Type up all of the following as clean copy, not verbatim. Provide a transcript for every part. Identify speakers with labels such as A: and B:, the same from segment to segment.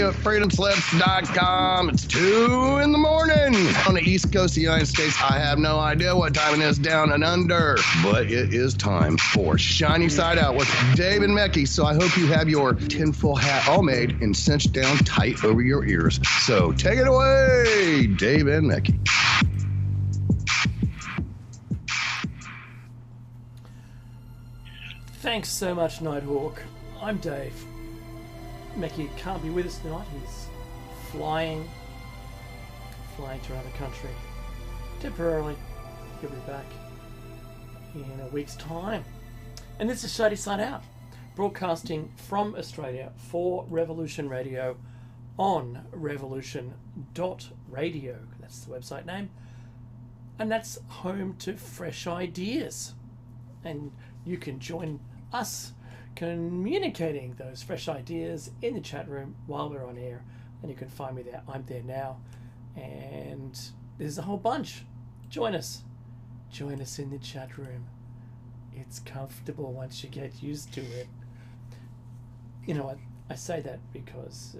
A: you at freedomslips.com. It's 2 in the morning on the East Coast of the United States. I have no idea what time it is down and under, but it is time for Shiny Side Out with Dave and Mecky. So I hope you have your tinfoil hat all made and cinched down tight over your ears. So take it away, Dave and Mecky.
B: Thanks so much, Nighthawk. I'm Dave. Mecky can't be with us tonight. He's flying to another country temporarily. He'll be back in a week's time. And this is Shiny Side Out, broadcasting from Australia for Revolution Radio on revolution.radio. That's the website name. And that's home to fresh ideas. And you can join us communicating those fresh ideas in the chat room while we're on air, and you can find me there. I'm there now, and there's a whole bunch. Join us in the chat room. It's comfortable once you get used to it. You know what, I say that because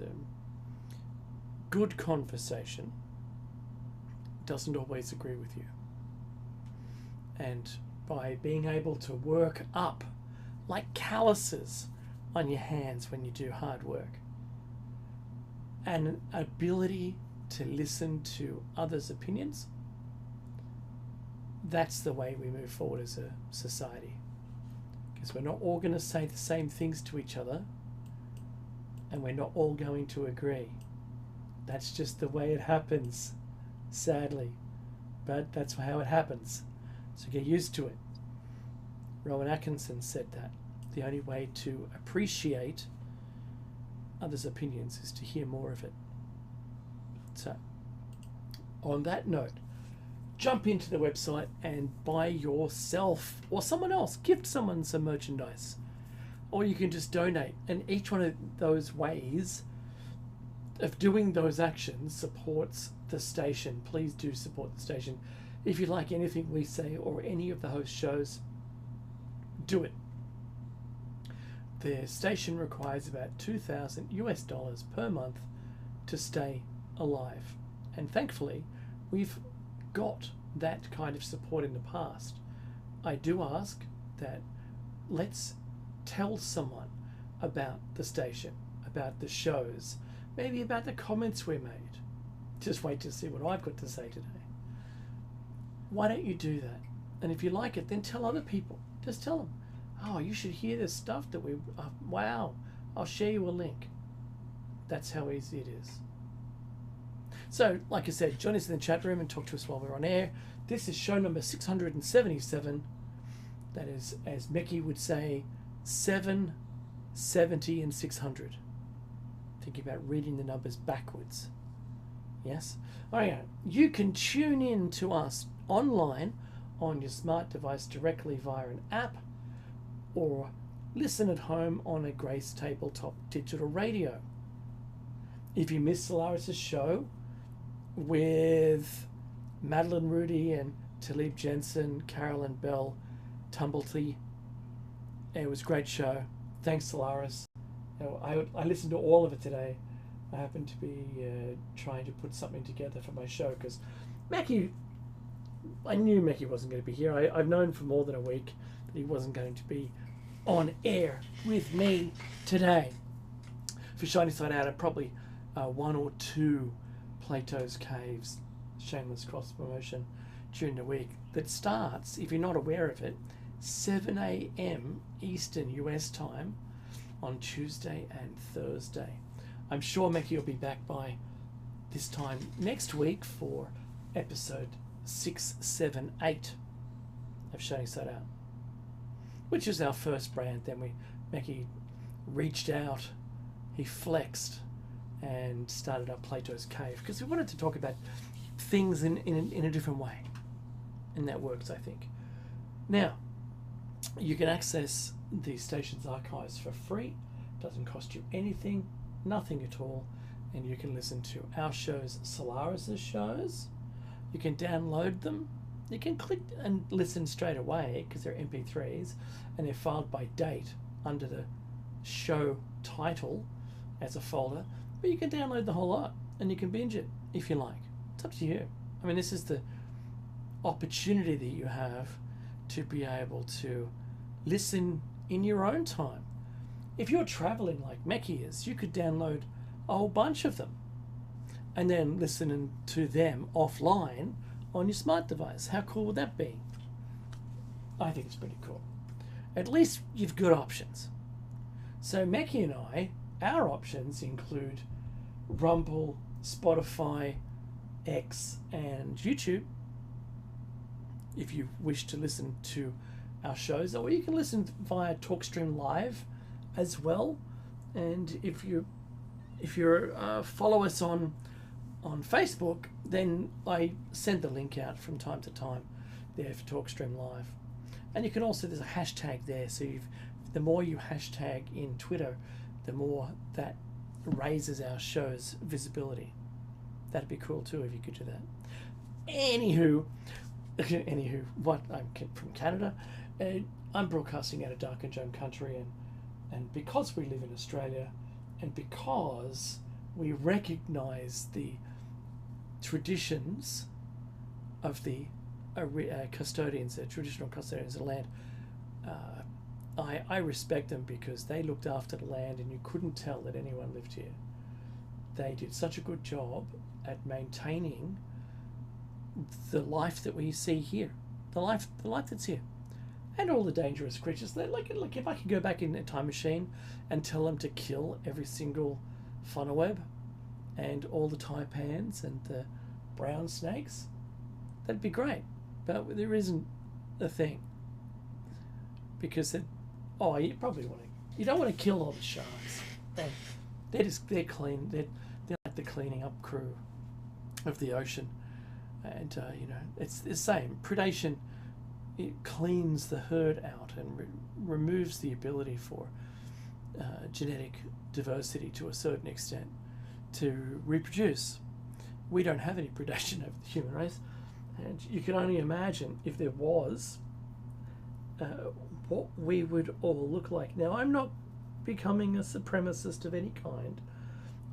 B: good conversation doesn't always agree with you, and by being able to work up like calluses on your hands when you do hard work, and an ability to listen to others' opinions, that's the way we move forward as a society. Because we're not all going to say the same things to each other, and we're not all going to agree. That's just the way it happens, sadly. But that's how it happens. So get used to it. Rowan Atkinson said that the only way to appreciate others' opinions is to hear more of it. So, on that note, jump into the website and buy yourself or someone else, gift someone some merchandise. Or you can just donate. And each one of those ways of doing those actions supports the station. Please do support the station. If you like anything we say or any of the host shows, do it. The station requires about $2,000 per month to stay alive. And thankfully, we've got that kind of support in the past. I do ask that let's tell someone about the station, about the shows, maybe about the comments we made. Just wait to see what I've got to say today. Why don't you do that? And if you like it, then tell other people. Just tell them, oh, you should hear this stuff that we, wow, I'll share you a link. That's how easy it is. So, like I said, join us in the chat room and talk to us while we're on air. This is show number 677. That is, as Mecky would say, 770 and 600. Thinking about reading the numbers backwards. Yes? All right, you can tune in to us online on your smart device directly via an app, or listen at home on a Grace Tabletop digital radio. If you missed Solaris' show with Madeline Rudy and Talib Jensen, Carolyn Bell, Tumblety, it was a great show. Thanks, Solaris. I listened to all of it today. I happened to be trying to put something together for my show because Mecky, I knew Mecky wasn't going to be here. I've known for more than a week that he wasn't going to be on air with me today. For Shiny Side Out, and probably one or two Plato's Caves, shameless cross promotion during the week that starts, if you're not aware of it, 7 a.m. Eastern US time on Tuesday and Thursday. I'm sure Mecky will be back by this time next week for episode 678 of Shiny Side Out, which is our first brand. Then Mecky reached out, he flexed, and started up Plato's Cave because we wanted to talk about things in a different way, and that works, I think. Now, you can access the station's archives for free. Doesn't cost you anything, nothing at all, and you can listen to our shows, Solaris' shows. You can download them. You can click and listen straight away because they're MP3s and they're filed by date under the show title as a folder. But you can download the whole lot and you can binge it if you like. It's up to you. I mean, this is the opportunity that you have to be able to listen in your own time. If you're traveling like Meki is, you could download a whole bunch of them and then listen to them offline on your smart device. How cool would that be? I think it's pretty cool. At least you've got options. So Meki and I, our options include Rumble, Spotify, X, and YouTube. If you wish to listen to our shows, or you can listen via TalkStream Live as well. And if you follow us on Facebook, then I send the link out from time to time there for TalkStream Live. And you can also, there's a hashtag there, so the more you hashtag in Twitter, the more that raises our show's visibility. That'd be cool too if you could do that. Anywho, what, I'm from Canada. I'm broadcasting out of Dark and Joan country, and because we live in Australia, and because we recognise the traditions of the custodians, the traditional custodians of the land, I respect them because they looked after the land and you couldn't tell that anyone lived here. They did such a good job at maintaining the life that we see here, the life that's here, and all the dangerous creatures. Like if I could go back in a time machine and tell them to kill every single funnel web and all the taipans and the brown snakes, that'd be great. But there isn't a thing, because you don't want to kill all the sharks. They're clean. They're like the cleaning up crew of the ocean. And it's the same. Predation, it cleans the herd out and removes the ability for genetic diversity to a certain extent to reproduce. We don't have any predation over the human race, and you can only imagine if there was, what we would all look like. Now, I'm not becoming a supremacist of any kind.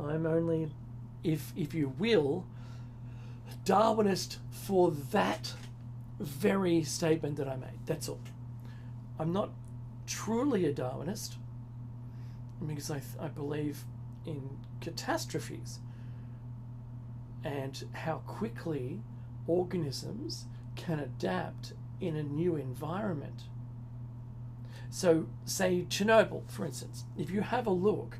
B: I'm only, if you will, Darwinist for that very statement that I made. That's all. I'm not truly a Darwinist because I believe in catastrophes and how quickly organisms can adapt in a new environment. So, say Chernobyl, for instance. If you have a look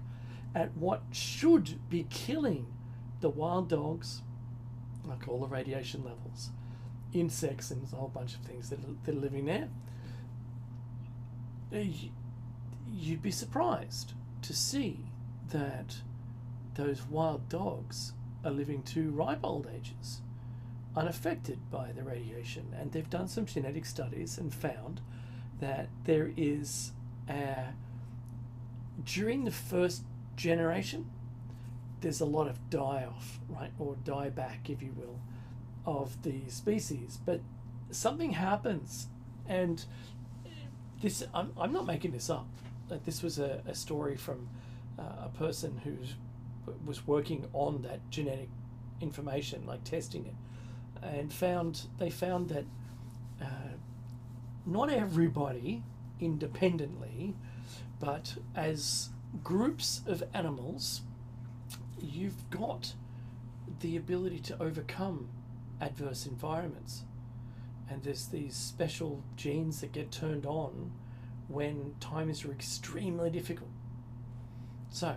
B: at what should be killing the wild dogs, like all the radiation levels, insects, and a whole bunch of things that are living there, you'd be surprised to see that those wild dogs are living to ripe old ages, unaffected by the radiation. And they've done some genetic studies and found that there is, during the first generation, there's a lot of die-off, right, or die-back, if you will, of the species. But something happens, and this, I'm not making this up. This was a story from a person who was working on that genetic information, like testing it, and they found that not everybody independently, but as groups of animals, you've got the ability to overcome adverse environments. And there's these special genes that get turned on when times are extremely difficult. So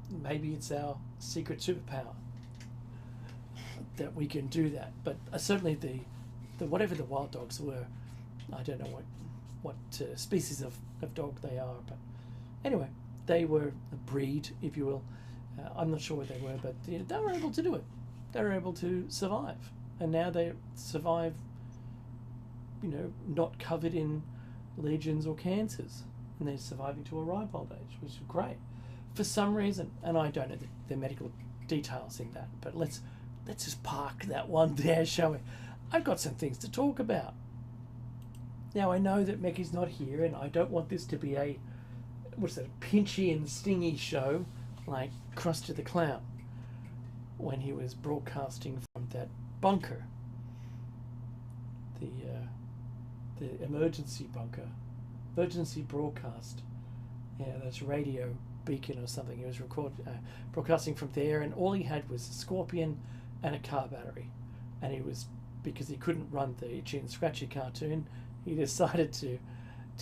B: maybe it's our secret superpower that we can do that. But certainly the whatever the wild dogs were, I don't know what species of dog they are, but anyway, they were a breed, if you will. I'm not sure what they were, but they were able to do it. They were able to survive, and now they survive, not covered in legions or cancers, and they're surviving to a ripe old age, which is great for some reason. And I don't know the medical details in that, but let's just park that one there, shall we? I've got some things to talk about. Now, I know that Meki's not here, and I don't want this to be a pinchy and stingy show. like Krusty the Clown when he was broadcasting from that bunker, the emergency bunker, emergency broadcast. Yeah, that's radio beacon or something. He was broadcasting from there, and all he had was a scorpion and a car battery. And he was, because he couldn't run the Itchy and Scratchy cartoon, he decided to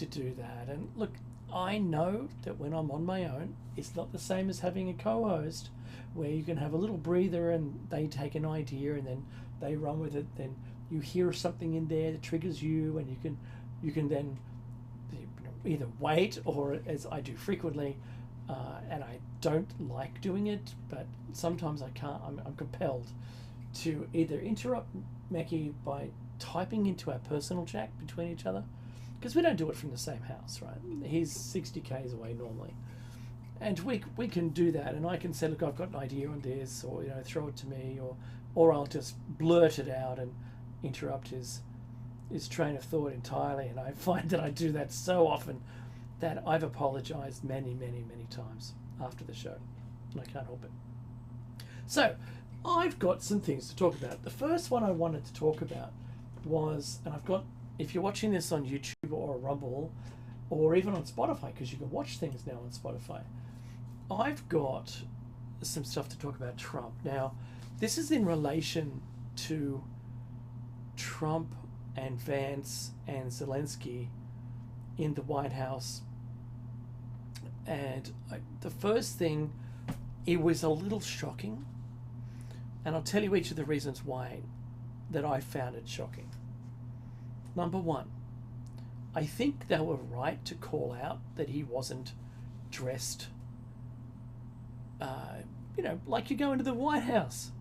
B: do that. And look, I know that when I'm on my own, it's not the same as having a co-host where you can have a little breather and they take an idea and then they run with it. Then you hear something in there that triggers you, and you can then either wait, or as I do frequently, and I don't like doing it, but sometimes I can't. I'm compelled to either interrupt Mackie by typing into our personal chat between each other, because we don't do it from the same house, right? He's 60 k's away normally, and we can do that, and I can say, look, I've got an idea on this, or throw it to me, or I'll just blurt it out and interrupt his train of thought entirely. And I find that I do that so often that I've apologized many times after the show, and I can't help it. So I've got some things to talk about. The first one I wanted to talk about was, and I've got, if you're watching this on YouTube or Rumble or even on Spotify, because you can watch things now on Spotify, I've got some stuff to talk about Trump. Now, this is in relation to Trump and Vance and Zelensky in the White House. And the first thing, it was a little shocking, and I'll tell you each of the reasons why that I found it shocking. Number one, I think they were right to call out that he wasn't dressed, like you go into the White House.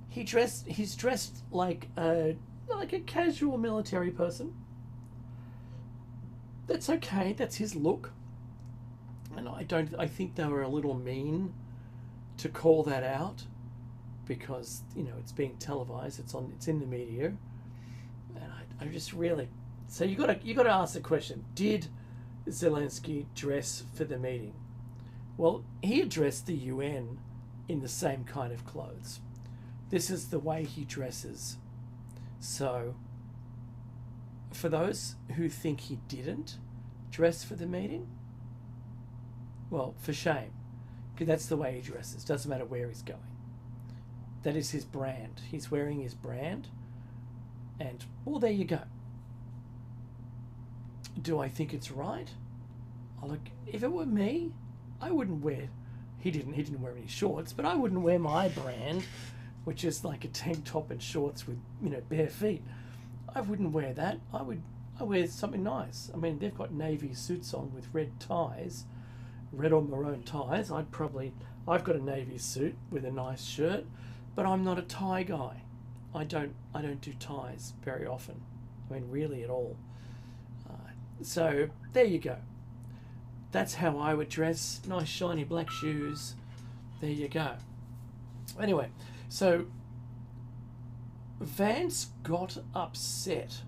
B: He's dressed like a casual military person. That's okay. That's his look. And I think they were a little mean to call that out, because it's being televised. It's in the media, and I just really. So you got to ask the question: did Zelensky dress for the meeting? Well, he addressed the UN in the same kind of clothes. This is the way he dresses. So, for those who think he didn't dress for the meeting, well, for shame, because that's the way he dresses. Doesn't matter where he's going. That is his brand. He's wearing his brand, and well, there you go. Do I think it's right? Look, if it were me, I wouldn't wear. He didn't wear any shorts, but I wouldn't wear my brand, which is like a tank top and shorts with bare feet. I wouldn't wear that. I wear something nice. I mean, they've got navy suits on with red ties, red or maroon ties. I've got a navy suit with a nice shirt, but I'm not a tie guy. I don't do ties very often. I mean, really at all. So there you go. That's how I would dress. Nice shiny black shoes. There you go. Anyway, so Vance got upset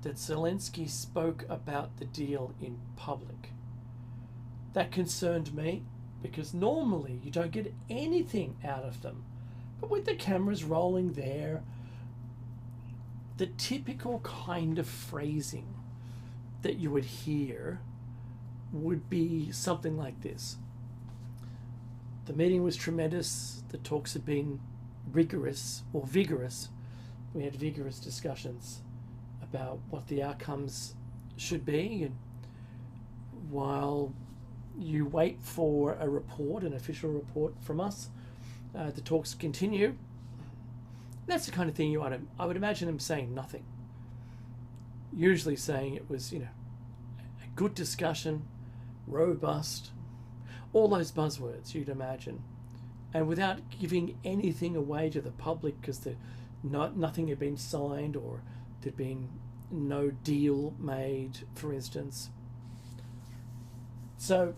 B: that Zelensky spoke about the deal in public. That concerned me, because normally you don't get anything out of them. But with the cameras rolling there, the typical kind of phrasing that you would hear would be something like this. The meeting was tremendous. The talks had been rigorous or vigorous. We had vigorous discussions about what the outcomes should be, and while you wait for a report, an official report from us, the talks continue. That's the kind of thing I would imagine him saying nothing. Usually saying it was, a good discussion, robust, all those buzzwords you'd imagine, and without giving anything away to the public, because nothing had been signed, or there'd been no deal made, for instance. So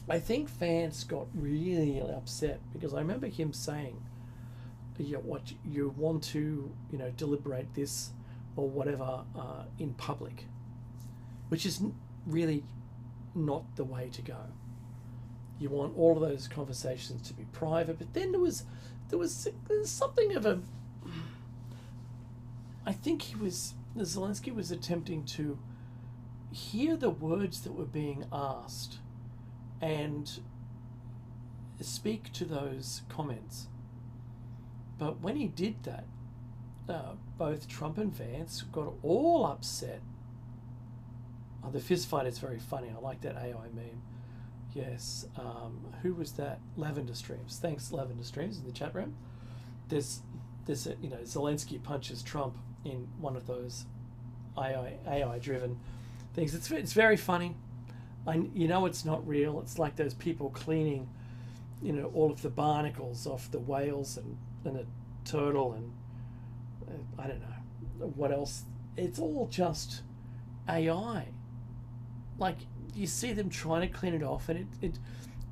B: I think Vance got really upset, because I remember him saying, what you want to deliberate this or whatever in public, which is really not the way to go. You want all of those conversations to be private. But then there was something of a. I think Zelensky was attempting to hear the words that were being asked and speak to those comments. But when he did that, both Trump and Vance got all upset. Oh, the fist fight is very funny. I like that AI meme. Yes. Who was that? Lavender Streams. Thanks, Lavender Streams, in the chat room. There's Zelensky punches Trump in one of those AI driven things. It's very funny. It's not real. It's like those people cleaning, all of the barnacles off the whales and a turtle and I don't know what else. It's all just AI. Like, you see them trying to clean it off, and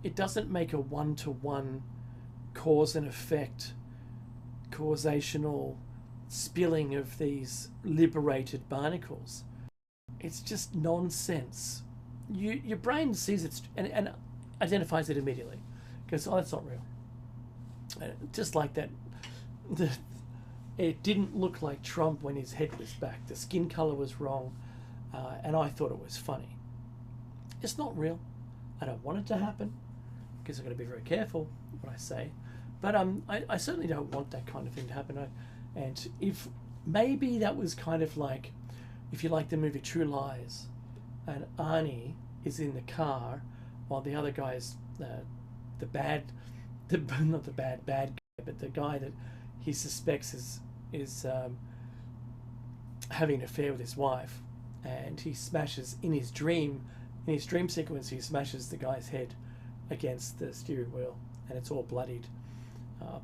B: it doesn't make a one-to-one cause and effect causational spilling of these liberated barnacles. It's just nonsense. Your brain sees it and identifies it immediately. Goes, oh, that's not real. Just like that. It didn't look like Trump when his head was back. The skin color was wrong, and I thought it was funny. It's not real. I don't want it to happen because I've got to be very careful what I say. But I certainly don't want that kind of thing to happen. And if maybe that was kind of like, if you like the movie True Lies, and Arnie is in the car while the other guy's not the bad guy, but the guy that he suspects is having an affair with his wife, and he smashes in his dream sequence. He smashes the guy's head against the steering wheel, and it's all bloodied.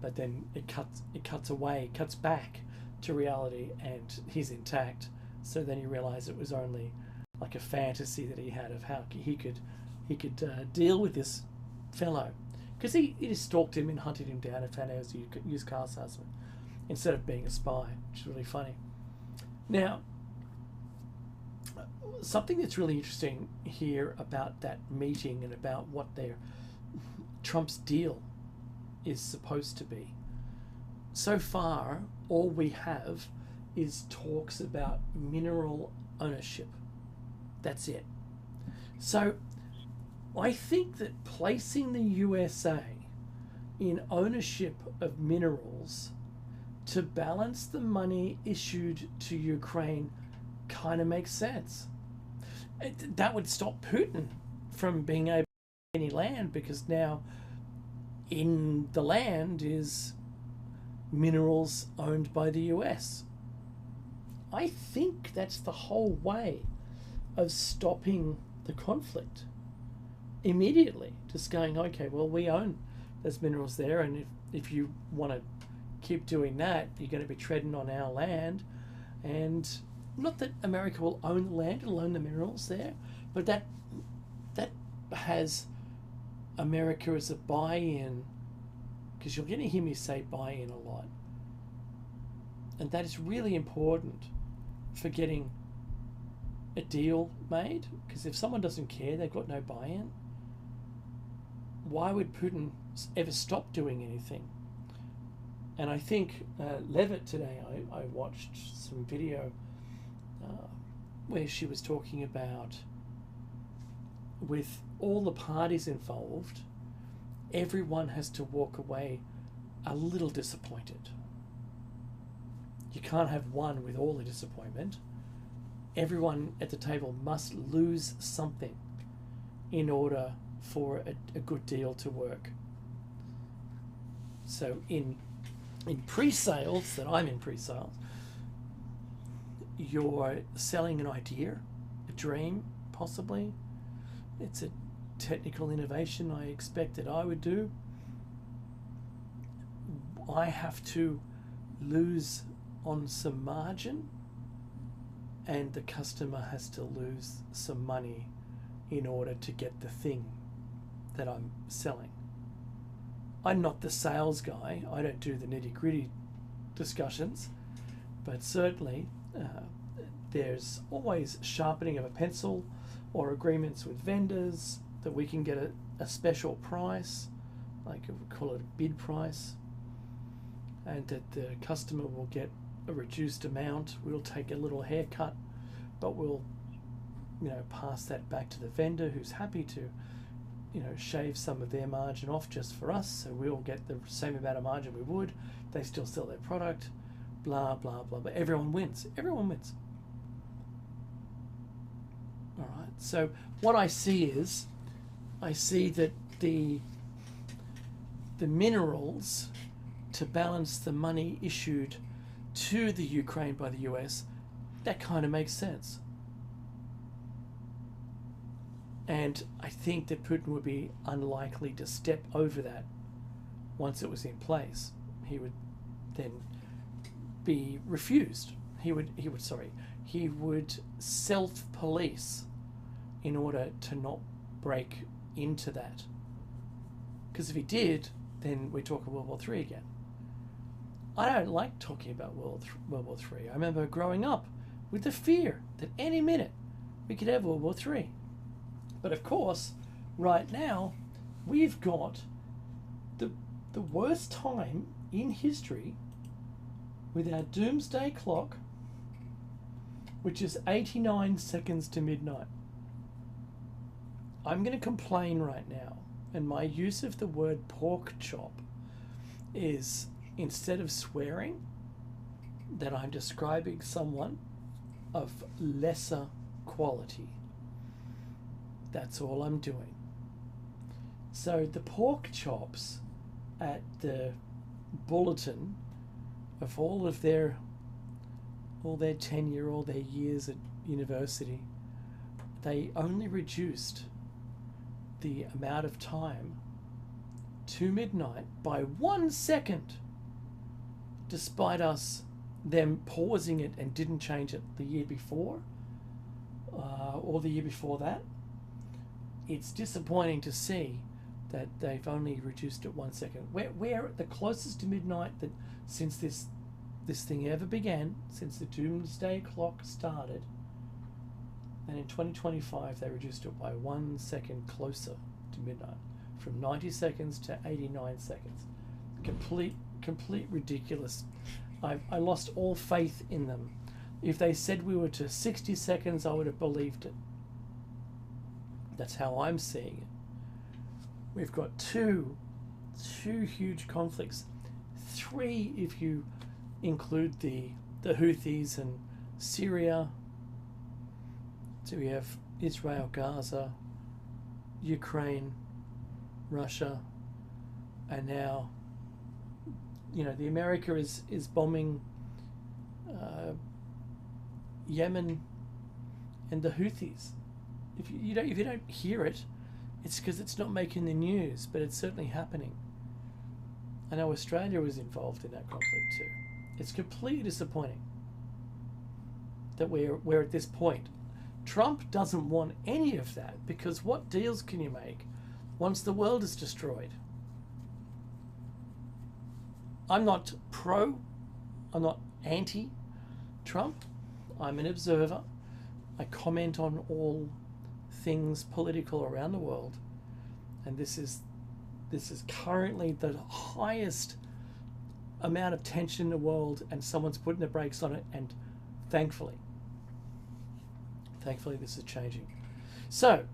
B: But then it cuts back to reality, and he's intact. So then you realise it was only like a fantasy that he had of how he could deal with this fellow, because he just stalked him and hunted him down and found out he was a used car salesman instead of being a spy, which is really funny. Now, something that's really interesting here about that meeting and about what Trump's deal is supposed to be. So far, all we have is talks about mineral ownership. That's it. So I think that placing the USA in ownership of minerals to balance the money issued to Ukraine kind of makes sense. That would stop Putin from being able to get any land, because now in the land is minerals owned by the US. I think that's the whole way of stopping the conflict immediately. Just going, okay, well, we own those minerals there, and if you want to keep doing that, you're going to be treading on our land. And not that America will own the land, it'll own the minerals there, but that has America as a buy-in, because you're going to hear me say buy-in a lot. And that is really important for getting a deal made, because if someone doesn't care, they've got no buy-in, why would Putin ever stop doing anything? And I think Levitt today, I watched some video where she was talking about, with all the parties involved, everyone has to walk away a little disappointed. You can't have one with all the disappointment. Everyone at the table must lose something in order for a good deal to work. So in pre-sales, that I'm in pre-sales, you're selling an idea, a dream, possibly. It's a technical innovation I expect that I would do. I have to lose on some margin, and the customer has to lose some money in order to get the thing that I'm selling. I'm not the sales guy. I don't do the nitty-gritty discussions, but certainly there's always sharpening of a pencil or agreements with vendors that we can get a special price, like we call it a bid price, and that the customer will get a reduced amount. We'll take a little haircut, but we'll, pass that back to the vendor, who's happy to, shave some of their margin off just for us, so we'll get the same amount of margin we would. They still sell their product, blah, blah, blah, but everyone wins. Everyone wins. All right, so what I see is, I see that the minerals to balance the money issued to the Ukraine by the US, that kind of makes sense. And I think that Putin would be unlikely to step over that once it was in place. He would then be refused. He would self-police in order to not break into that. Because if he did, then we're talking World War III again. I don't like talking about World War III. I remember growing up with the fear that any minute we could have World War III. But of course, right now, we've got the worst time in history with our doomsday clock, which is 89 seconds to midnight. I'm going to complain right now, and my use of the word pork chop is, instead of swearing, that I'm describing someone of lesser quality. That's all I'm doing. So the pork chops at the bulletin of all their tenure, all their years at university, they only reduced the amount of time to midnight by 1 second, despite them pausing it and didn't change it the year before or the year before that. It's disappointing to see that they've only reduced it 1 second. We're the closest to midnight that since this thing ever began, since the doomsday clock started. And in 2025, they reduced it by 1 second closer to midnight, from 90 seconds to 89 seconds. Complete ridiculous. I lost all faith in them. If they said we were to 60 seconds, I would have believed it. That's how I'm seeing it. We've got two huge conflicts. 3 if you include the Houthis and Syria. So we have Israel, Gaza, Ukraine, Russia, and now, the America is bombing Yemen and the Houthis. If you don't hear it, it's because it's not making the news, but it's certainly happening. I know Australia was involved in that conflict too. It's completely disappointing that we're at this point. Trump doesn't want any of that, because what deals can you make once the world is destroyed? I'm not I'm not anti-Trump. I'm an observer. I comment on all things political around the world, and this is currently the highest amount of tension in the world, and someone's putting the brakes on it, and thankfully this is changing. So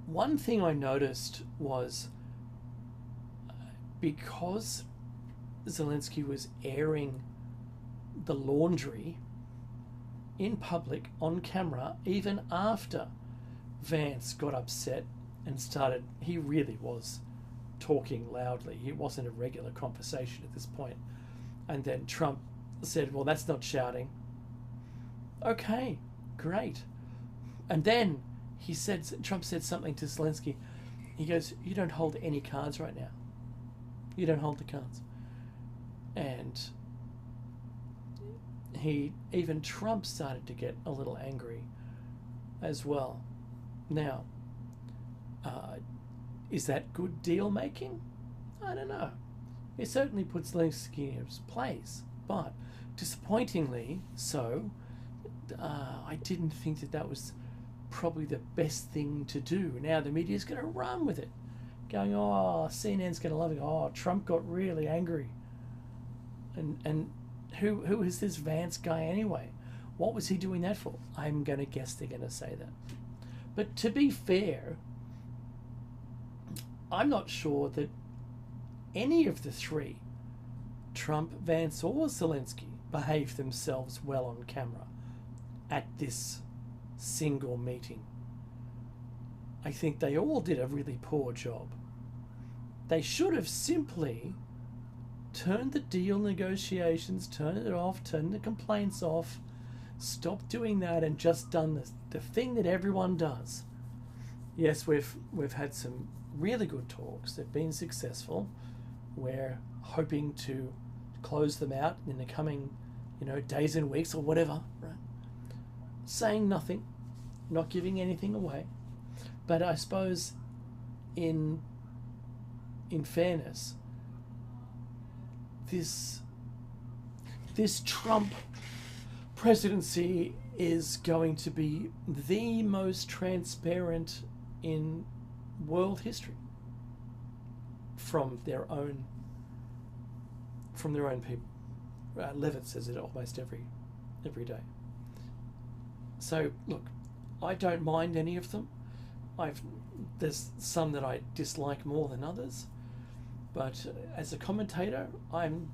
B: one thing I noticed was, because Zelensky was airing the laundry in public on camera, even after Vance got upset and started, he really was talking loudly. It wasn't a regular conversation at this point. And then Trump said, well, that's not shouting. Okay, great. And then Trump said something to Zelensky. He goes, you don't hold any cards right now. You don't hold the cards. And even Trump started to get a little angry as well. Now, is that good deal making? I don't know. It certainly puts Zelensky in his place, but disappointingly so, I didn't think that was probably the best thing to do. Now the media's going to run with it. going, oh, CNN's going to love it. Oh, Trump got really angry. And who is this Vance guy anyway? What was he doing that for? I'm going to guess they're going to say that. But to be fair, I'm not sure that any of the three, Trump, Vance, or Zelensky, behaved themselves well on camera at this single meeting. I think they all did a really poor job. They should have simply turned the deal negotiations, turned it off, turned the complaints off, stopped doing that, and just done the thing that everyone does. Yes, we've had some really good talks. They've been successful. We're hoping to close them out in the coming, days and weeks or whatever, right? Saying nothing, not giving anything away. But I suppose in fairness, this Trump presidency is going to be the most transparent in world history from their own people. Levitt says it almost every day. So look, I don't mind any of them. There's some that I dislike more than others, but as a commentator, I'm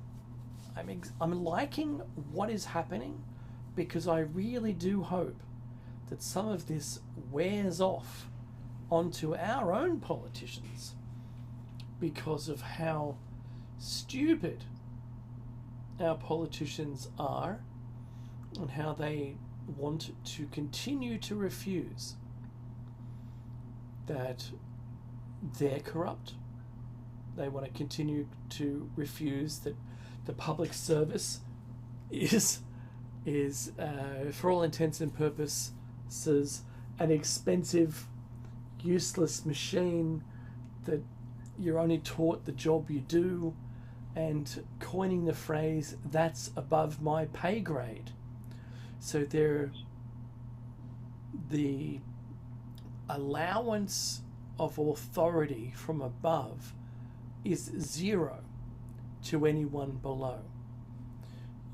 B: liking what is happening, because I really do hope that some of this wears off onto our own politicians because of how stupid our politicians are and how they want to continue to refuse that they're corrupt. They want to continue to refuse that the public service is for all intents and purposes an expensive, useless machine that you're only taught the job you do, and coining the phrase, "that's above my pay grade." So the allowance of authority from above is zero to anyone below.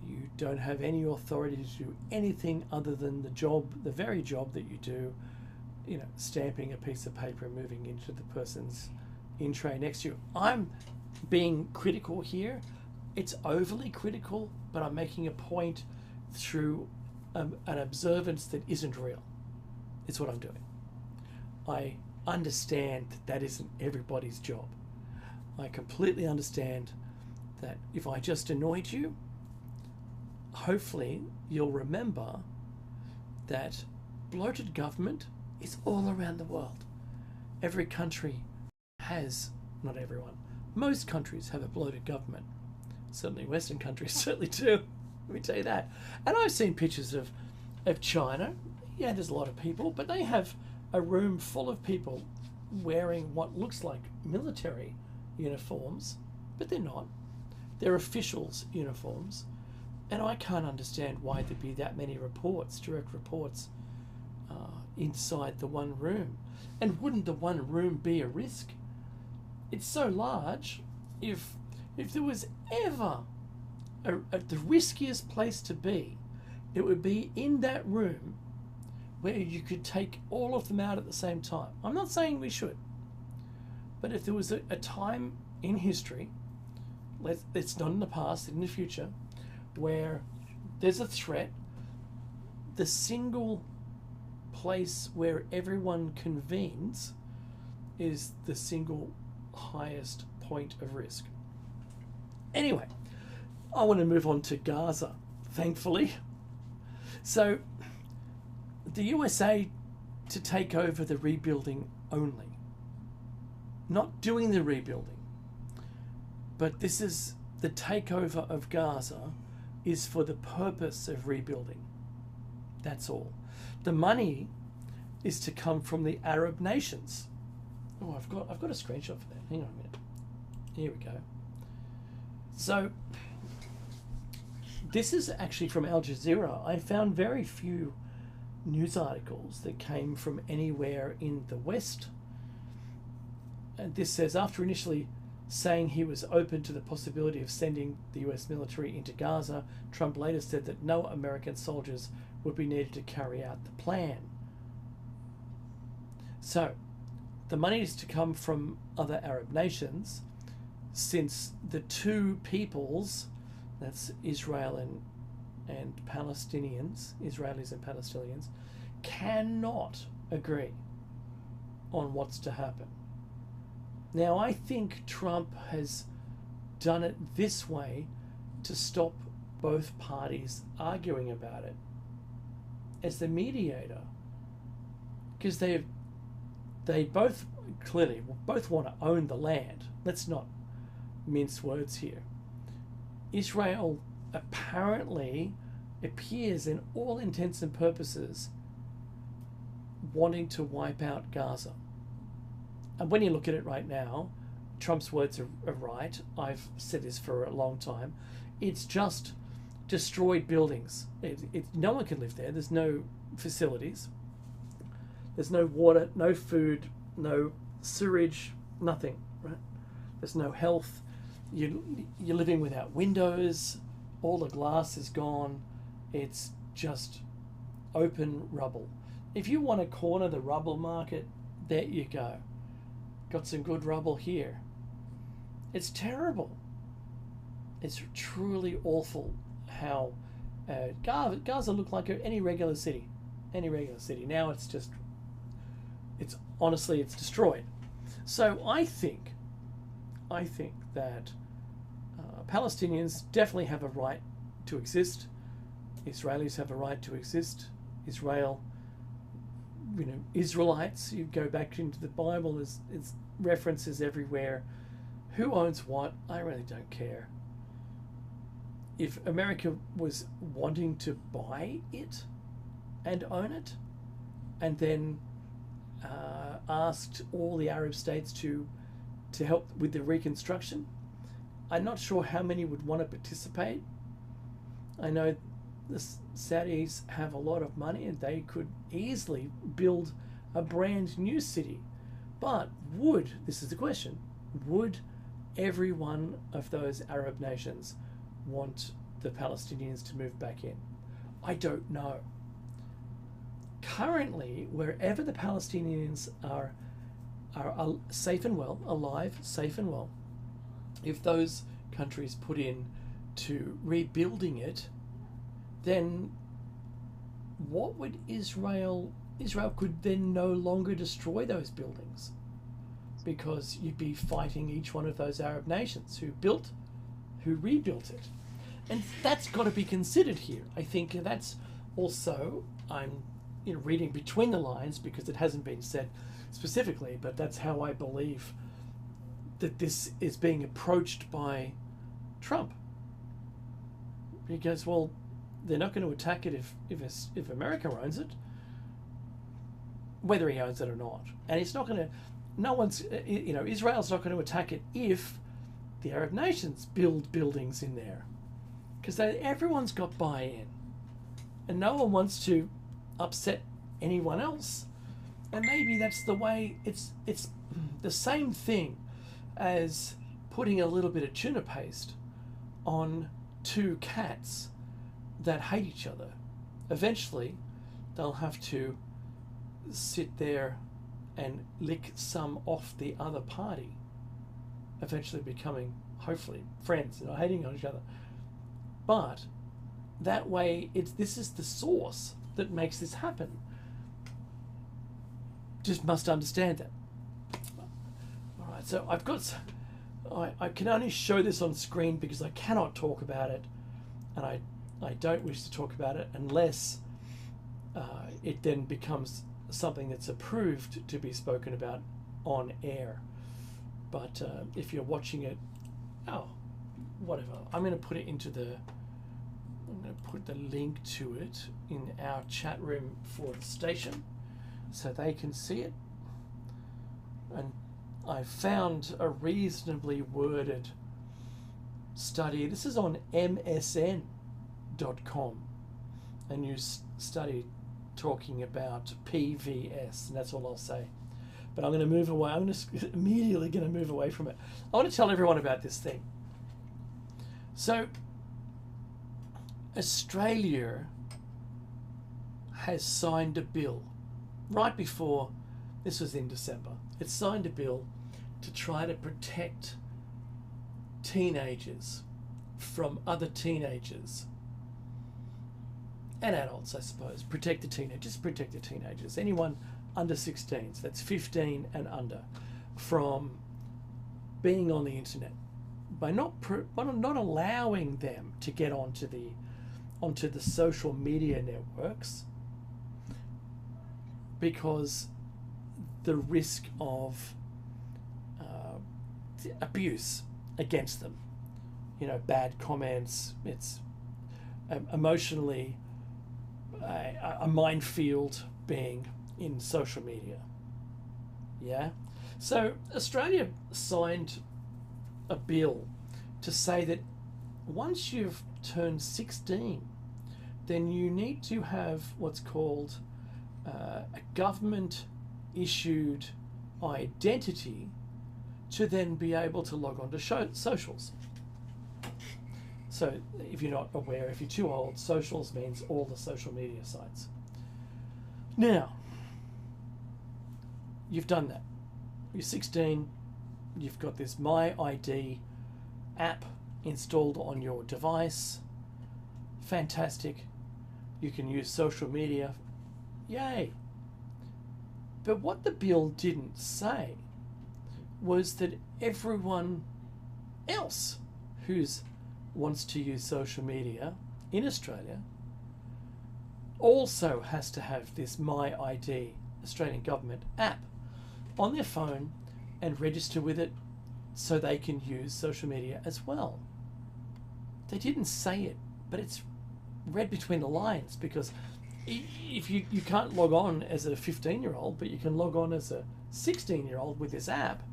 B: You don't have any authority to do anything other than the very job that you do, stamping a piece of paper and moving into the person's in tray next to you. I'm being critical here. It's overly critical, but I'm making a point through an observance that isn't real. It's what I'm doing. I understand that isn't everybody's job. I completely understand that if I just annoyed you, hopefully you'll remember that bloated government is all around the world. Every country has, not everyone, most countries have a bloated government. Certainly Western countries certainly do. Let me tell you that. And I've seen pictures of China. Yeah, there's a lot of people, but they have a room full of people wearing what looks like military uniforms, but they're not. They're officials' uniforms. And I can't understand why there'd be that many direct reports, inside the one room. And wouldn't the one room be a risk? It's so large. If there was ever the riskiest place to be, it would be in that room where you could take all of them out at the same time. I'm not saying we should, but if there was a time in history, it's not in the past, in the future, where there's a threat, the single place where everyone convenes is the single highest point of risk. Anyway, I want to move on to Gaza, thankfully. So, the USA to take over the rebuilding only. Not doing the rebuilding. But this is the takeover of Gaza is for the purpose of rebuilding. That's all. The money is to come from the Arab nations. Oh, I've got a screenshot for that. Hang on a minute. Here we go. So this is actually from Al Jazeera. I found very few news articles that came from anywhere in the West, And this says, after initially saying he was open to the possibility of sending the US military into Gaza, Trump later said that no American soldiers would be needed to carry out the plan. So, the money is to come from other Arab nations, since the two peoples, that's Israel and Palestinians, Israelis and Palestinians, cannot agree on what's to happen. Now, I think Trump has done it this way to stop both parties arguing about it as the mediator, because they both clearly both want to own the land. Let's not mince words here. Israel apparently appears, in all intents and purposes, wanting to wipe out Gaza. And when you look at it right now, Trump's words are right. I've said this for a long time. It's just destroyed buildings. No one can live there. There's no facilities. There's no water, no food, no sewage, nothing, right? There's no health. You're living without windows. All the glass is gone. It's just open rubble. If you want to corner the rubble market, there you go. Got some good rubble here. It's terrible. It's truly awful how Gaza looked like any regular city. Any regular city. Now it's just, it's honestly, it's destroyed. So I think that Palestinians definitely have a right to exist. Israelis have a right to exist. Israel, Israelites, you go back into the Bible, it's references everywhere. Who owns what? I really don't care. If America was wanting to buy it and own it, and then asked all the Arab states to help with the reconstruction, I'm not sure how many would want to participate. I know the Saudis have a lot of money and they could easily build a brand new city. But this is the question, would every one of those Arab nations want the Palestinians to move back in? I don't know. Currently, wherever the Palestinians are safe and well, alive, safe and well, if those countries put in to rebuilding it, then what would Israel could then no longer destroy those buildings, because you'd be fighting each one of those Arab nations who rebuilt it. And that's got to be considered here. I think that's also, I'm reading between the lines because it hasn't been said specifically, but that's how I believe that this is being approached by Trump. Because, well, they're not going to attack it if America owns it, whether he owns it or not. And it's not going to, Israel's not going to attack it if the Arab nations build buildings in there. Because everyone's got buy-in. And no one wants to upset anyone else. And maybe that's the way, it's the same thing as putting a little bit of tuna paste on two cats that hate each other. Eventually, they'll have to sit there and lick some off the other party, eventually becoming, hopefully, friends, hating on each other. But that way, this is the source that makes this happen. Just must understand that. All right, so I can only show this on screen because I cannot talk about it, and I don't wish to talk about it unless it then becomes something that's approved to be spoken about on air. But if you're watching it, whatever. I'm going to put the link to it in our chat room for the station so they can see it. And I found a reasonably worded study. This is on MSN.com, a new study talking about PVS, and that's all I'll say. but I'm going to move away. I'm immediately going to move away from it. I want to tell everyone about this thing. So, Australia has signed a bill right before, this was in December, it signed a bill to try to protect teenagers from other teenagers and adults, I suppose. Protect the teenagers. Anyone under 16, so that's 15 and under, from being on the internet by not allowing them to get onto the social media networks, because the risk of abuse against them, bad comments, it's emotionally a minefield being in social media. Yeah? So Australia signed a bill to say that once you've turned 16, then you need to have what's called a government issued identity to then be able to log on to socials. So if you're not aware, if you're too old, socials means all the social media sites. Now, you've done that. You're 16, you've got this My ID app installed on your device. Fantastic. You can use social media. Yay. But what the bill didn't say was that everyone else who wants to use social media in Australia also has to have this My ID Australian government app on their phone and register with it so they can use social media as well. They didn't say it, but it's read between the lines, because if you can't log on as a 15-year-old, but you can log on as a 16-year-old with this app.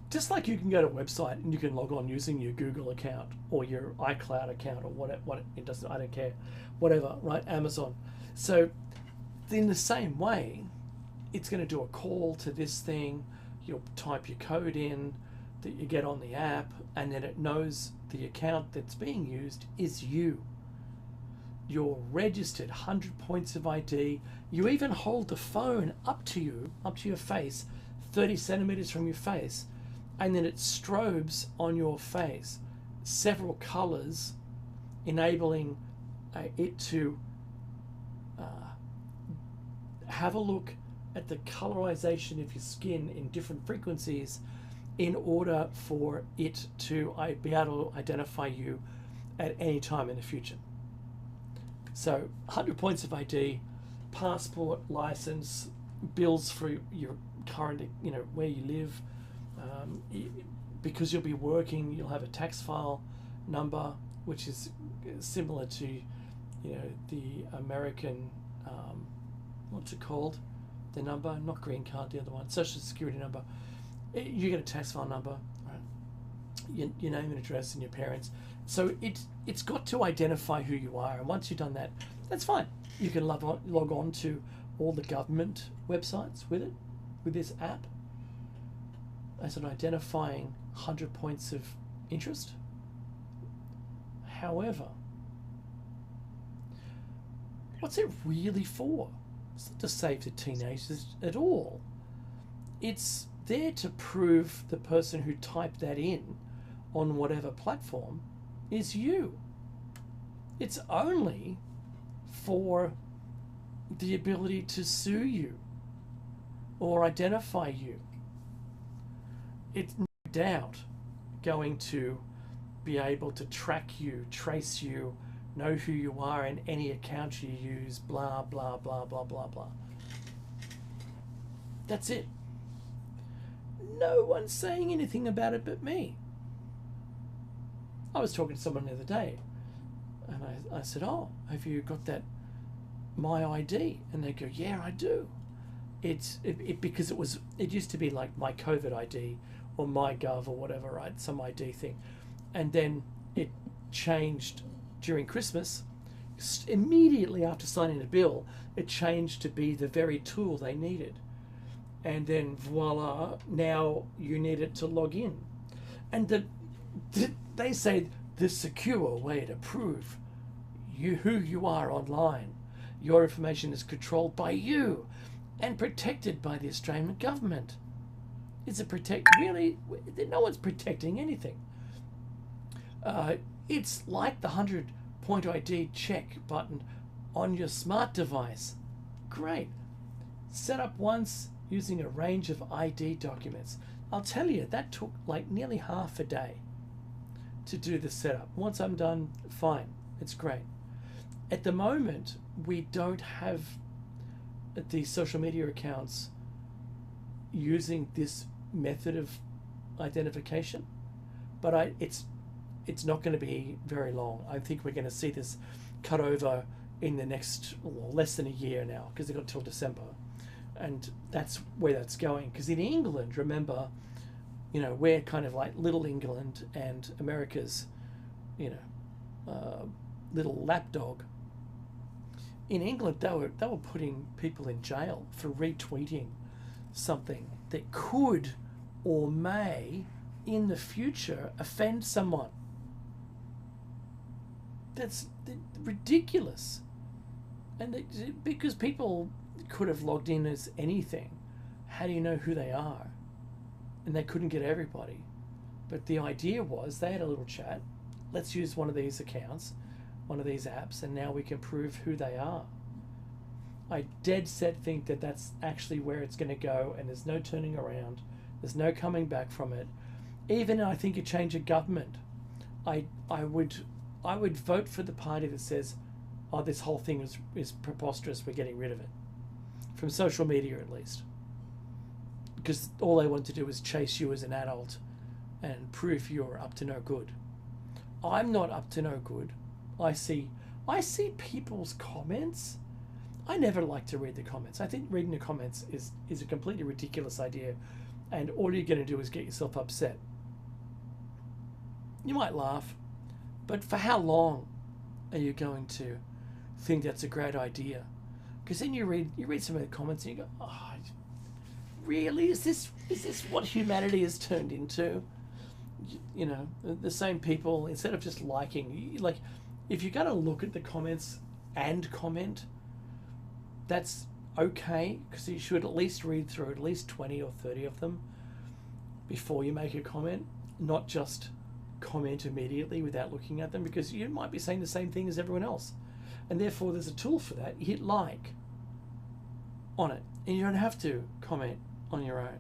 B: Just like you can go to a website and you can log on using your Google account or your iCloud account or what it doesn't, I don't care, whatever, right? Amazon. So in the same way, it's going to do a call to this thing. You'll type your code in that you get on the app, and then it knows the account that's being used is you. You're registered, 100 points of ID. You even hold the phone up to your face, 30 centimeters from your face, and then it strobes on your face, several colors, enabling it to have a look at the colorization of your skin in different frequencies in order for it to be able to identify you at any time in the future. So 100 points of ID, passport, license, bills for your current, where you live. Because you'll be working, you'll have a tax file number, which is similar to, the American, what's it called? The number, not green card, the other one, social security number. You get a tax file number, right? Your name and address and your parents. So it's got to identify who you are, and once you've done that, that's fine. You can log on to all the government websites with it, with this app, as an identifying 100 points of interest. However, what's it really for? It's not to save the teenagers at all. It's there to prove the person who typed that in on whatever platform is you. It's only for the ability to sue you or identify you. It's no doubt going to be able to track you, trace you, know who you are in any account you use, blah, blah, blah, blah, blah, blah. That's it. No one's saying anything about it but me. I was talking to someone the other day, and I said, "Oh, have you got that My ID?" And they go, "Yeah, I do." Because it used to be like My COVID ID or MyGov or whatever, right? Some ID thing. And then it changed during Christmas immediately after signing the bill, it changed to be the very tool they needed. And then voila, now you need it to log in. And they say the secure way to prove who you are online. Your information is controlled by you and protected by the Australian government. Is it really? No one's protecting anything. It's like the 100-point ID check button on your smart device. Great. Set up once using a range of ID documents. I'll tell you, that took like nearly half a day to do the setup. Once I'm done, fine. It's great. At the moment, we don't have the social media accounts using this method of identification, but it's not going to be very long. I think we're going to see this cut over in the next less than a year now, because they've got till December, and that's where that's going. Because in England, remember, we're kind of like little England, and America's, little lapdog. In England, they were putting people in jail for retweeting something that could or may in the future offend someone. That's ridiculous. And because people could have logged in as anything, how do you know who they are? And they couldn't get everybody. But the idea was they had a little chat. Let's use one of these accounts, one of these apps, and now we can prove who they are. I dead set think that that's actually where it's going to go, and there's no turning around. There's no coming back from it. Even I think a change of government, I would vote for the party that says, "Oh, this whole thing is preposterous. We're getting rid of it," from social media at least, because all they want to do is chase you as an adult and prove you're up to no good. I'm not up to no good. I see people's comments. I never like to read the comments. I think reading the comments is a completely ridiculous idea, and all you're going to do is get yourself upset. You might laugh, but for how long are you going to think that's a great idea? Because then you read some of the comments and you go, "Oh, really? Is this what humanity has turned into?" The same people, instead of just liking, like, if you're going to look at the comments and comment, that's okay, because you should at least read through at least 20 or 30 of them before you make a comment, not just comment immediately without looking at them, because you might be saying the same thing as everyone else. And therefore there's a tool for that. You hit like on it, and you don't have to comment on your own.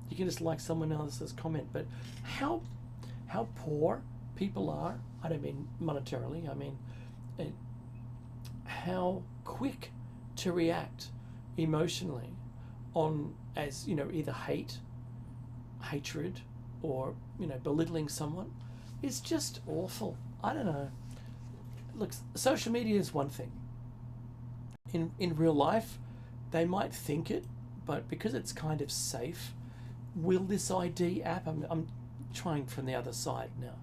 B: You can just like someone else's comment. But how poor people are, I don't mean monetarily, I mean how quick to react emotionally on, as either hatred or belittling someone, is just awful. I don't know. Look, social media is one thing. In real life, they might think it, but because it's kind of safe, will this ID app, I'm trying from the other side now,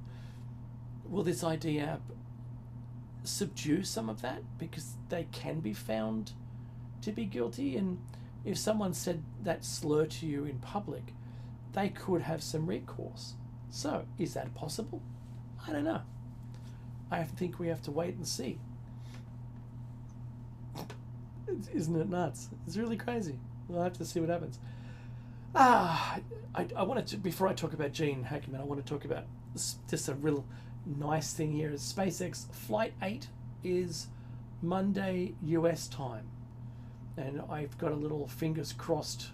B: will this ID app subdue some of that, because they can be found to be guilty? And if someone said that slur to you in public, they could have some recourse. So is that possible? I don't know. I think we have to wait and see. Isn't it nuts? It's really crazy. We'll have to see what happens. I wanted to, before I talk about Gene Hackman, I want to talk about just a real nice thing here. Is SpaceX Flight 8 is Monday US time, and I've got a little fingers crossed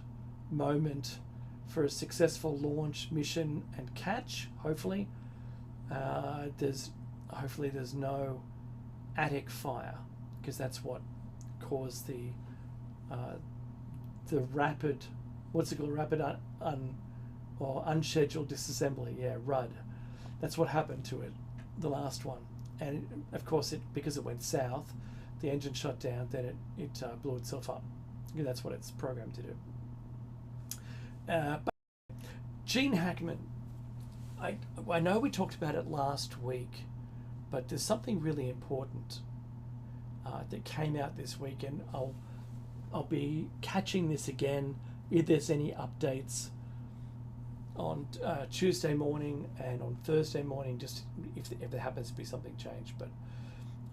B: moment for a successful launch, mission, and catch. Hopefully there's no attic fire, because that's what caused the rapid, what's it called, rapid or unscheduled disassembly, RUD. That's what happened to it, the last one. And of course, because it went south, the engine shut down, then it blew itself up. That's what it's programmed to do. But Gene Hackman, I know we talked about it last week, but there's something really important that came out this week, and I'll be catching this again if there's any updates on Tuesday morning and on Thursday morning, just if there happens to be something changed. But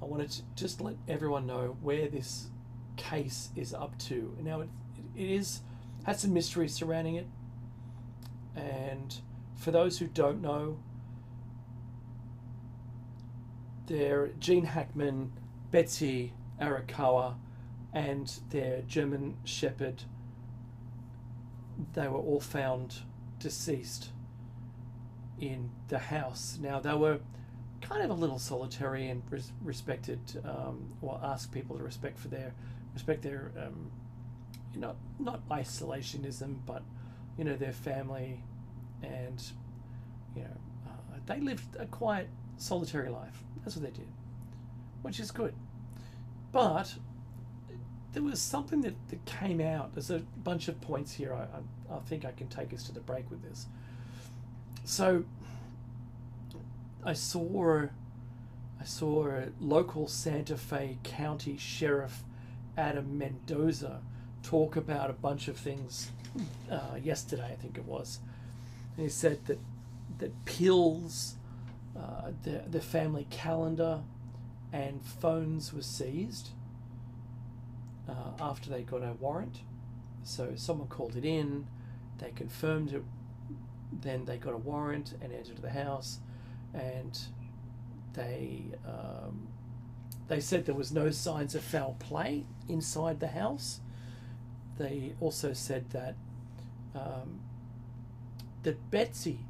B: I wanted to just let everyone know where this case is up to. Now it has some mystery surrounding it, and for those who don't know, they're Gene Hackman, Betsy Arakawa, and their German Shepherd. They were all found deceased in the house. Now, they were kind of a little solitary and respected, or asked people to respect their not isolationism, but their family, and they lived a quiet, solitary life. That's what they did, which is good. But there was something that came out. There's a bunch of points here. I think I can take us to the break with this. So I saw local Santa Fe County Sheriff Adam Mendoza talk about a bunch of things yesterday, I think it was. And he said that pills, the family calendar, and phones were seized after they got a warrant. So someone called it in, they confirmed it, then they got a warrant and entered the house, and they said there was no signs of foul play inside the house. They also said that that Betsy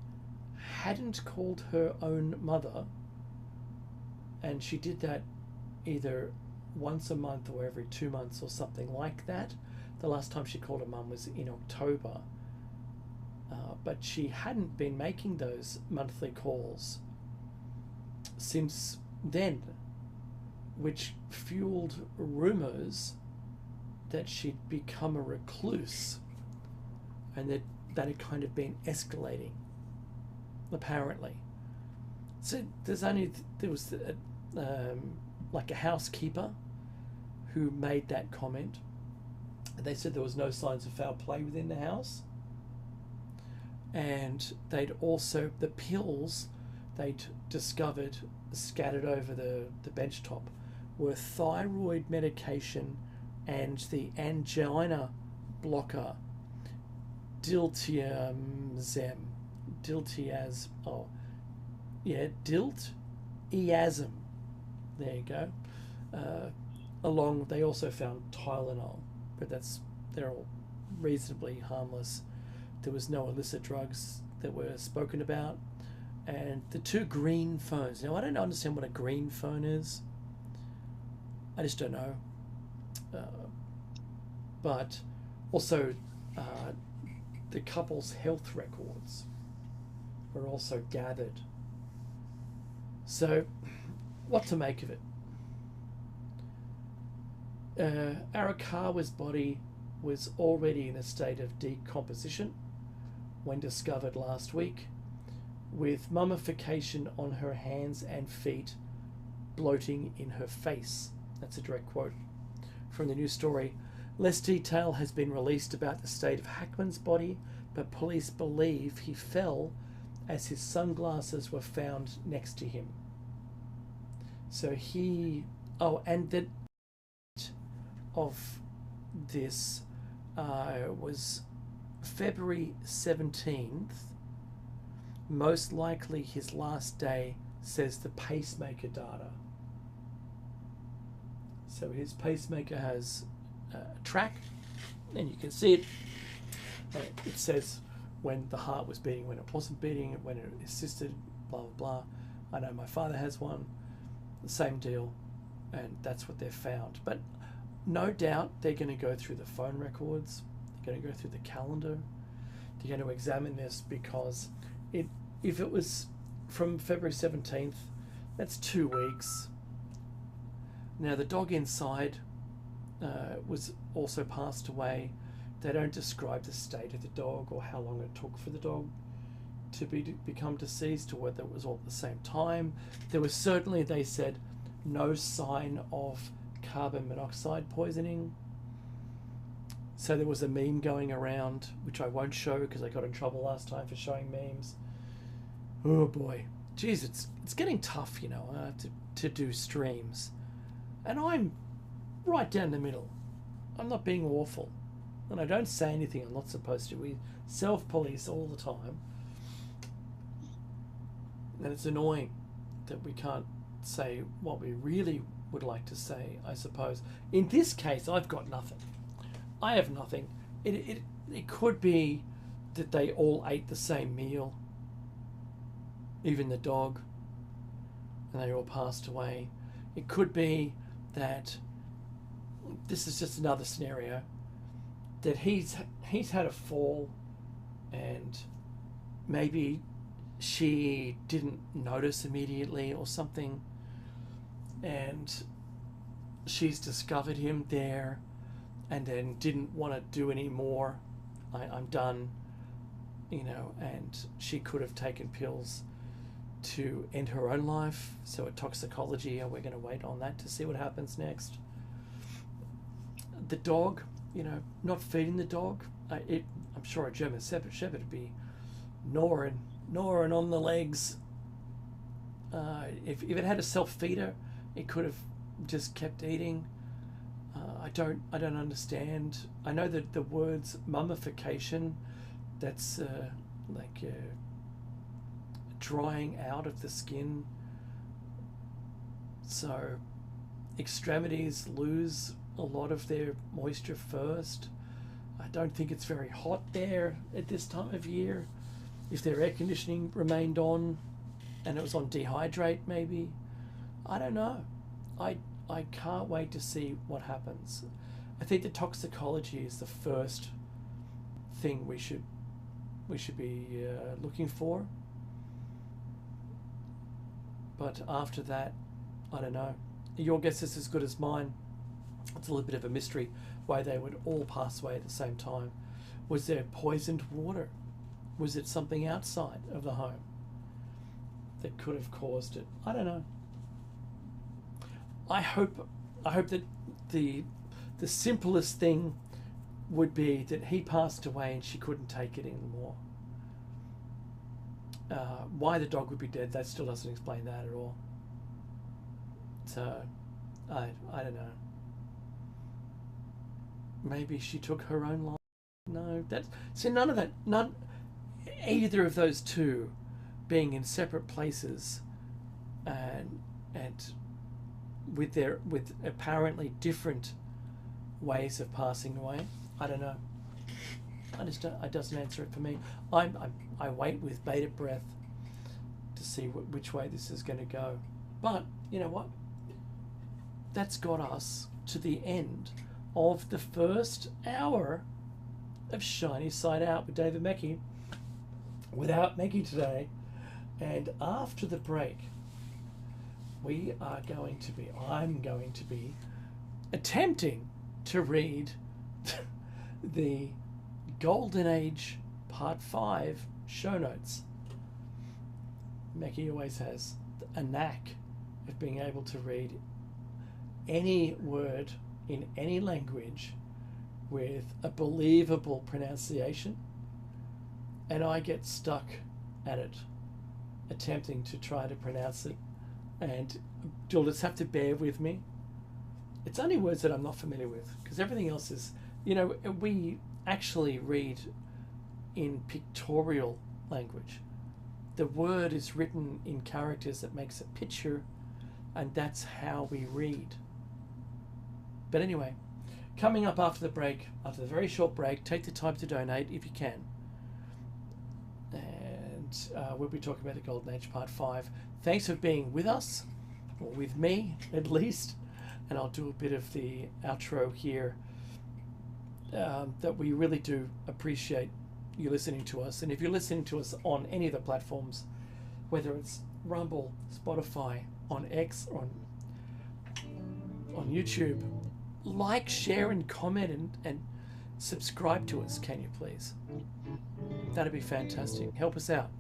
B: hadn't called her own mother, and she did that either once a month or every 2 months or something like that. The last time she called her mum was in October, but she hadn't been making those monthly calls since then, which fueled rumours that she'd become a recluse, and that had kind of been escalating, apparently. So there was like a housekeeper who made that comment. They said there was no signs of foul play within the house, and they'd also, the pills they'd discovered scattered over the bench top were thyroid medication and the angina blocker diltiazem. There you go. They also found Tylenol, but they're all reasonably harmless. There was no illicit drugs that were spoken about, and the 2 green phones. Now, I don't understand what a green phone is. I just don't know. But also, the couple's health records were also gathered. So, what to make of it? Arakawa's body was already in a state of decomposition when discovered last week, with mummification on her hands and feet, bloating in her face. That's a direct quote from the news story. Less detail has been released about the state of Hackman's body, but police believe he fell as his sunglasses were found next to him. So and the of this was February 17th, most likely his last day, says the pacemaker data. So his pacemaker has a track, and you can see it. It says when the heart was beating, when it wasn't beating, when it assisted, blah, blah, blah. I know my father has one, the same deal, and that's what they've found. But no doubt they're going to go through the phone records, they're going to go through the calendar, they're going to examine this, because if it was from February 17th, that's 2 weeks. Now, the dog inside was also passed away. They don't describe the state of the dog or how long it took for the dog to become deceased, or whether it was all at the same time. There was certainly, they said, no sign of carbon monoxide poisoning. So there was a meme going around, which I won't show because I got in trouble last time for showing memes. Oh boy. Jeez, it's getting tough, you know, to do streams. And I'm right down the middle. I'm not being awful. And I don't say anything I'm not supposed to. We self-police all the time. And it's annoying that we can't say what we really would like to say, I suppose. In this case, I've got nothing. I have nothing. It could be that they all ate the same meal, even the dog, and they all passed away. It could be that this is just another scenario, that he's had a fall and maybe she didn't notice immediately or something, and she's discovered him there and then didn't want to do any more. I'm done, you know, and she could have taken pills to end her own life. So a toxicology, and we're going to wait on that to see what happens next. The dog, you know, not feeding the dog. I'm sure a German Shepherd would be gnawing on the legs. If it had a self-feeder, it could have just kept eating. I don't understand. I know that the words mummification, that's like drying out of the skin. So extremities lose a lot of their moisture first. I don't think it's very hot there at this time of year. If their air conditioning remained on and it was on dehydrate, maybe. I don't know. I can't wait to see what happens. I think the toxicology is the first thing we should be looking for. But after that, I don't know. Your guess is as good as mine. It's a little bit of a mystery why they would all pass away at the same time. Was there poisoned water? Was it something outside of the home that could have caused it? I don't know. I hope that the simplest thing would be that he passed away and she couldn't take it anymore. Why the dog would be dead, that still doesn't explain that at all. So, I don't know. Maybe she took her own life. No, none of that. Either of those two being in separate places, and with apparently different ways of passing away. I don't know. It doesn't answer it for me. I wait with bated breath to see which way this is going to go. But you know what? That's got us to the end of the first hour of Shiny Side Out with David Mackey. Without Maggie today, and after the break, I'm going to be attempting to read the Golden Age Part 5 show notes. Mackie always has a knack of being able to read any word in any language with a believable pronunciation, and I get stuck at it, attempting to try to pronounce it, and you'll just have to bear with me. It's only words that I'm not familiar with, because everything else is, we actually read in pictorial language. The word is written in characters that makes a picture, and that's how we read. But anyway, coming up after the break, after the very short break, take the time to donate if you can. And we'll be talking about the Golden Age Part 5. Thanks for being with us, or with me at least, and I'll do a bit of the outro here. That we really do appreciate you listening to us. And if you're listening to us on any of the platforms, whether it's Rumble, Spotify, on X, or on YouTube, like, share, and comment, and subscribe to us, can you please? That'd be fantastic. Help us out.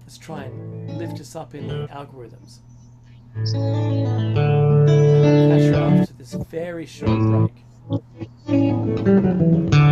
B: Let's try and lift us up in the algorithms. Catch you after this very short break.